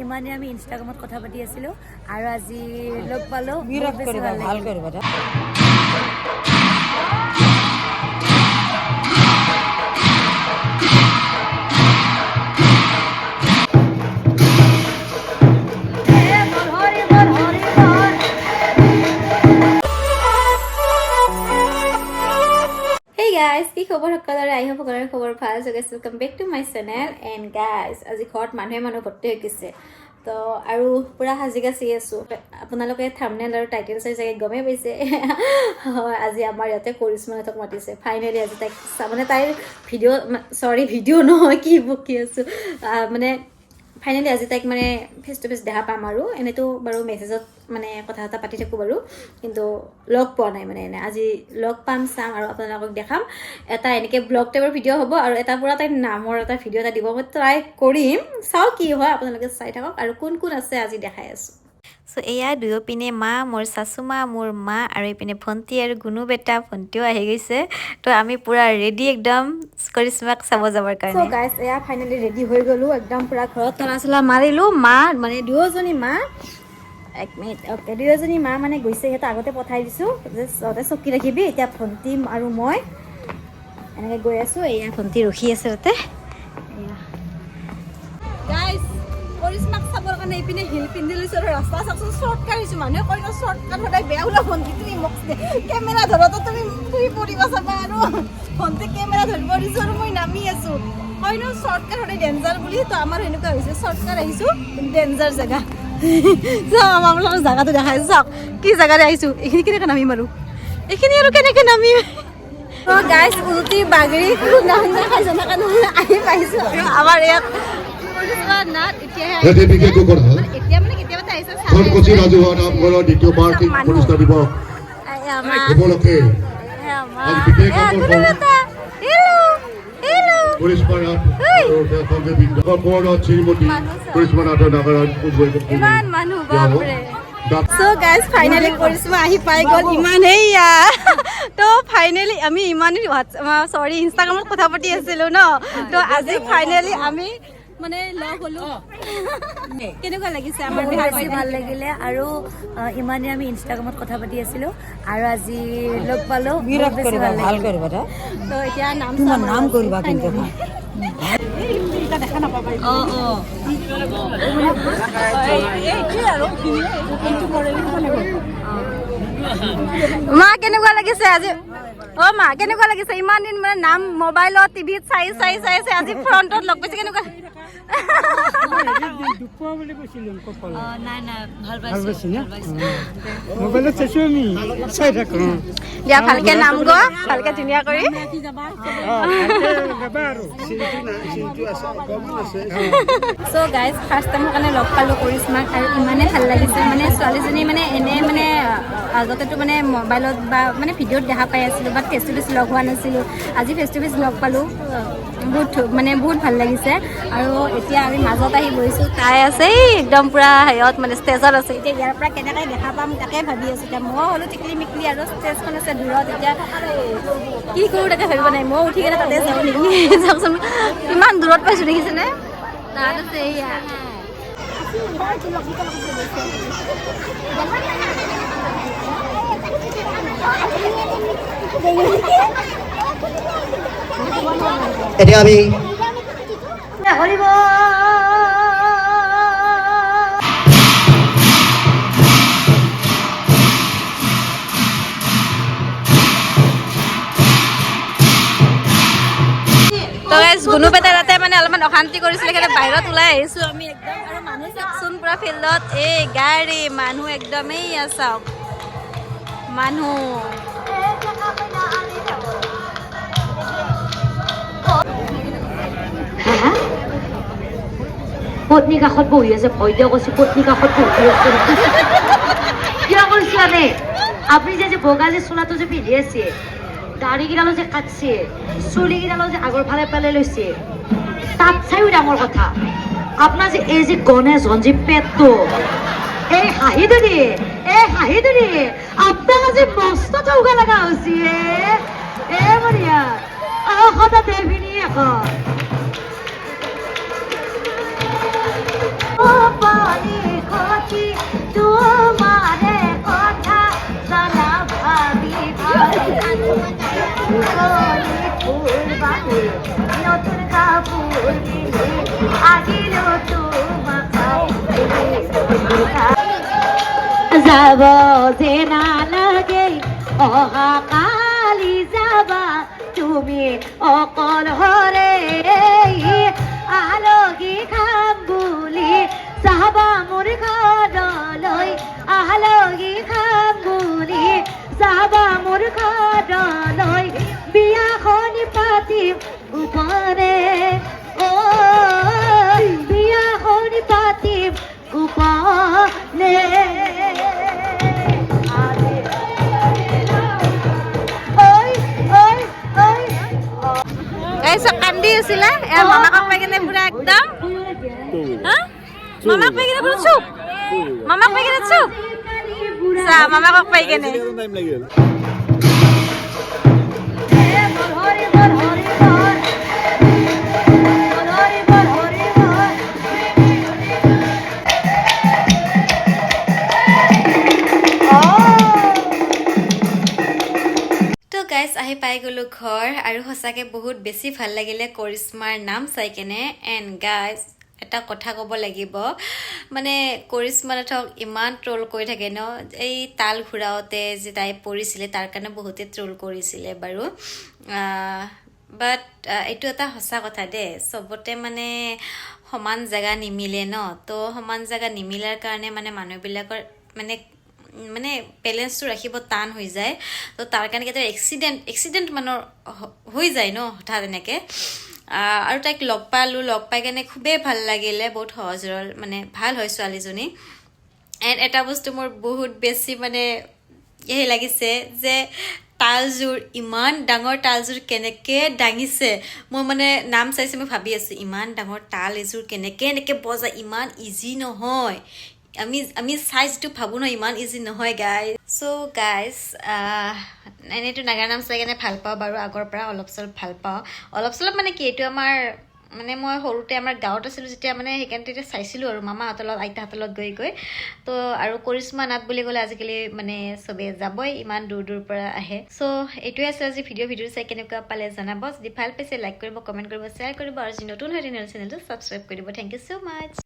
ইমানে আমি ইনষ্টাগ্ৰামত কথা পাতি আছিলো আৰু আজি লগ পালো বিৰাট কৰিবা ভাল কৰিবা guys, কি খবৰ সকলোৰে আই হোপ সকলোৰে খবৰ ভাল আছে guys welcome back to my channel and guys আজি ঘৰত মানুহ ভৰ্তি হৈ গৈছে তো আৰু পুৰা হাজিগাছি আছো আপোনালোকে থাম্বনেল আৰু টাইটেল চাই চাগে গমে পাইছে আজি আমাৰ ইয়াতে কৰিশ্মাহঁতক মাতিছে ফাইনেলি আজি তাইক মানে তাইৰ ভিডিঅ' নহয় কি বকি আছো মানে ফাইনেলি আজি তাইক মানে ফেচ টু ফেচ দেখা পাম আৰু এনেতো বাৰু মেছেজত মানে কথা পাতি থাকোঁ বাৰু কিন্তু লগ পোৱা নাই মানে এনে আজি লগ পাম চাম আৰু আপোনালোকক দেখাম এটা এনেকৈ ব্লগ টাইপৰ ভিডিঅ' হ'ব আৰু এটা পুৰা তাইৰ নামৰ এটা ভিডিঅ' এটা দিব মই ট্ৰাই কৰিম চাওঁ কি হয় আপোনালোকে চাই থাকক আৰু কোন কোন আছে আজি দেখাই আছোঁ সো এয়া দুয়োপিনে মা মোৰ শাশুমা মোৰ মা আৰু এইপিনে ভণ্টি আৰু গুণু বেটা ভণ্টিও আহি গৈছে তো আমি পুৰা ৰেডি একদম কৰিশ্মাক চাব যাবৰ কাৰণে সো গাইস এয়া ফাইনেলি ৰেডি হৈ গ'লো একদম পুৰা ঘৰত তলা চলা মাৰিলোঁ মা মানে দুয়োজনী মা এক মিনিট অ'কে দুয়োজনী মা মানে গৈছে সিহঁতে আগতে পঠাই দিছোঁ যে চকী ৰাখিবি এতিয়া ভণ্টি আৰু মই এনেকৈ গৈ আছোঁ এয়া ভণ্টি ৰখি আছে তাতে এয়া গাইস কৰিশ্মাক চাবৰ কাৰণে এইপিনে হিল পিন্ধি লৈছোঁ আৰু ৰাস্তা চাওকচোন শ্বৰ্টকাট হৈছোঁ মানুহে কয় ন শ্বৰ্টকাট সদায় বেয়া ওলা ভণ্টি তুমি মোক কেমেৰা ধৰোঁতে তুমি ফুৰি পৰিবা চাবা আৰু ভণ্টি কেমেৰা ধৰিব দিছোঁ আৰু মই নামি আছোঁ কয় ন শ্বৰ্টকাট সদায় ডেঞ্জাৰ বুলি তো আমাৰ সেনেকুৱা হৈছে শ্বৰ্টকাট আহিছোঁ ডেঞ্জাৰ জেগা চাওক আপোনালোকৰ জেগাটো দেখাইছোঁ চাওক কি জেগাৰে আহিছোঁ এইখিনি কেনেকৈ নামিম আৰু এইখিনি আৰু কেনেকৈ নামিম গাইছ উলটি বাগৰি খুন্দা খাই জনা কাৰণে আহি পাইছোঁ আৰু আমাৰ ইয়াত So guys, finally কৰিশ্মা আহি পাই গ'ল ইমানেই তো ফাইনেলি আমি ইমানেই সৰি ইনষ্টাগ্ৰামত কথা পাতি আছিলোঁ ন তো আজি ফাইনেলি আমি মানে লগ হ'লো কেনেকুৱা লাগিছে আমাৰ বেছি ভাল লাগিলে আৰু ইমানে আমি ইনষ্টাগ্ৰামত কথা পাতি আছিলোঁ আৰু আজি লগ পালোঁ বিৰাট কৰিবা ভাল কৰিবা তো এতিয়া নাম কৰিবা কিন্তু দেখা নাপাবা মা কেনেকুৱা লাগিছে আজি অ মা কেনেকুৱা লাগিছে ইমান দিন মানে নাম মোবাইলত টিভিত চাই আজি ফ্ৰণ্টত লগ পাইছে কেনেকুৱা দিয়া ভালকে নাম গ ভালকে ধুনীয়া কৰি চ' গাইজ ফাৰ্ষ্ট টাইমৰ কাৰণে লগ পালোঁ কৰিশ্মাক আৰু ইমানেই ভাল লাগিছে মানে ছোৱালীজনী মানে এনে মানে আগতেতো মানে মোবাইলত বা মানে ভিডিঅ'ত দেখা পাই আছিলোঁ বাট ফেচ টু ফেচ লগ হোৱা নাছিলোঁ আজি ফেচ টু ফেচ লগ পালোঁ বহুত ভাল লাগিছে আৰু এতিয়া আমি মাজত আহি বহিছোঁ তাই আছে একদম পূৰা হেৰিয়ত মানে ষ্টেজত আছে এতিয়া ইয়াৰ পৰা কেনেকৈ দেখা পাম তাকে ভাবি আছোঁ এতিয়া মই হ'লোঁ টিকলি মিকলি আৰু ষ্টেজখন আছে দূৰত এতিয়া কি কৰোঁ তাকে ভাবিব নাই মই উঠি কিনে তাতে যাওঁ নেকি চাওকচোন কিমান দূৰত পাইছোঁ দেখিছেনে তাত আছে এয়া এতিয়া আমি হৰিব গুণু বেটা তাতে মানে অলপমান অশান্তি কৰিছিলে সেইকাৰণে বাহিৰত ওলাই আহিছোঁ আমি একদম আৰু মানুহ চাওকচোন পুৰা ফিল্ডত এই গাড়ী মানুহ একদমেই চাওক মানুহ পত্নী কাষত বহি আছে ভয় দিয়া কৈছে পত্নী কাষত বহি আছে কিয় কৰিছে মানে আপুনি যে বগা যে চোলাটো যে পিন্ধি আছে দাড়ি কেইডালো যে কাটছে চুলি কেইডালো যে আগৰ ফালে পেলাই লৈছে তাত চাইও ডাঙৰ কথা আপোনাৰ যে এই যে গণেশজন যে পেটটো এই হাঁহিটো আপোনাক আজি মস্ত চৌকা লগা হৈছে বঢ়িয়া সদা দেৱিনী এখন পানি খতি তোমারে কথা জানা ভাবি ভাবি পুরনি ফুলবানি নতুন কাপড় দিলে আগিল তোমাকা যাব যে না লাগে অহাকালি যাবা তুমি অকল হৰে আলগী খাম বুলি চাবা মোৰ ঘৰলৈ আলগী খাম বুলি চাবা মোৰ ঘৰলৈ বিয়াখনি পাতিম উপৰে বিয়াখনি পাতিম উপৰে কান্দি আছিলে মামাকক পাই কিনে পুৰা একদম মামাক পাই কিনে পুৰা চুপ মামাক পাই কিনে চুপ মামাকক পাই কিনে গাইজ আহি পাই গ'লো ঘৰ আৰু সঁচাকৈ বহুত বেছি ভাল লাগিলে কৰিশ্মাৰ নাম চাই কেনে এণ্ড গাইজ এটা কথা ক'ব লাগিব মানে কৰিশ্মা নাথক ইমান ট্ৰল কৰি থাকে ন এই তাল ঘূৰাওঁতে যে তাই পৰিছিলে তাৰ কাৰণে বহুতে ট্ৰল কৰিছিলে বাৰু বাট এইটো এটা সঁচা কথা দেই চবতে মানে সমান জেগা নিমিলে ন তো সমান জেগা নিমিলাৰ কাৰণে মানে মানুহবিলাকৰ মানে বেলেঞ্চটো ৰাখিব টান হৈ যায় তো তাৰ কাৰণে কেতিয়াবা এক্সিডেণ্ট মানুহৰ হৈ যায় ন হঠাৎ এনেকৈ আৰু তাইক লগ পাই কেনে খুবেই ভাল লাগিলে বহুত সহজ সৰল মানে ভাল হয় ছোৱালীজনী এণ্ড এটা বস্তু মোৰ বহুত বেছি মানে সেই লাগিছে যে তালযোৰ ইমান ডাঙৰ তালযোৰ কেনেকৈ দাঙিছে মই মানে নাম চাইছোঁ মই ভাবি আছোঁ ইমান ডাঙৰ তাল এযোৰ কেনেকৈ বজায় ইমান ইজি নহয় আমি চাইজটো ভাবোঁ ন ইমান ইজি নহয় গাইজ চ' গাইজ এনেইতো নাগাৰা নাম চাই কেনে ভাল পাওঁ বাৰু আগৰ পৰা অলপ চলপ ভাল পাওঁ অলপ চলপ মানে কি এইটো আমাৰ মানে মই সৰুতে আমাৰ গাঁৱত আছিলোঁ যেতিয়া মানে সেইকাৰণে তেতিয়া চাইছিলোঁ আৰু মামাহঁতৰ লগত আইতাহঁতৰ লগত গৈ তো আৰু কৰিশ্মা নাথ বুলি ক'লে আজিকালি মানে চবেই যাবই ইমান দূৰ পৰা আহে চ' এইটোৱে আছে আজি ভিডিঅ' চাই কেনেকুৱা পালে জনাব যদি ভাল পাইছে লাইক কৰিব কমেণ্ট কৰিব শ্বেয়াৰ কৰিব আৰু যদি নতুন হয় তেনেহ'লে চেনেলটো ছাবস্ক্ৰাইব কৰি দিব থেংক ইউ ছ' মাছ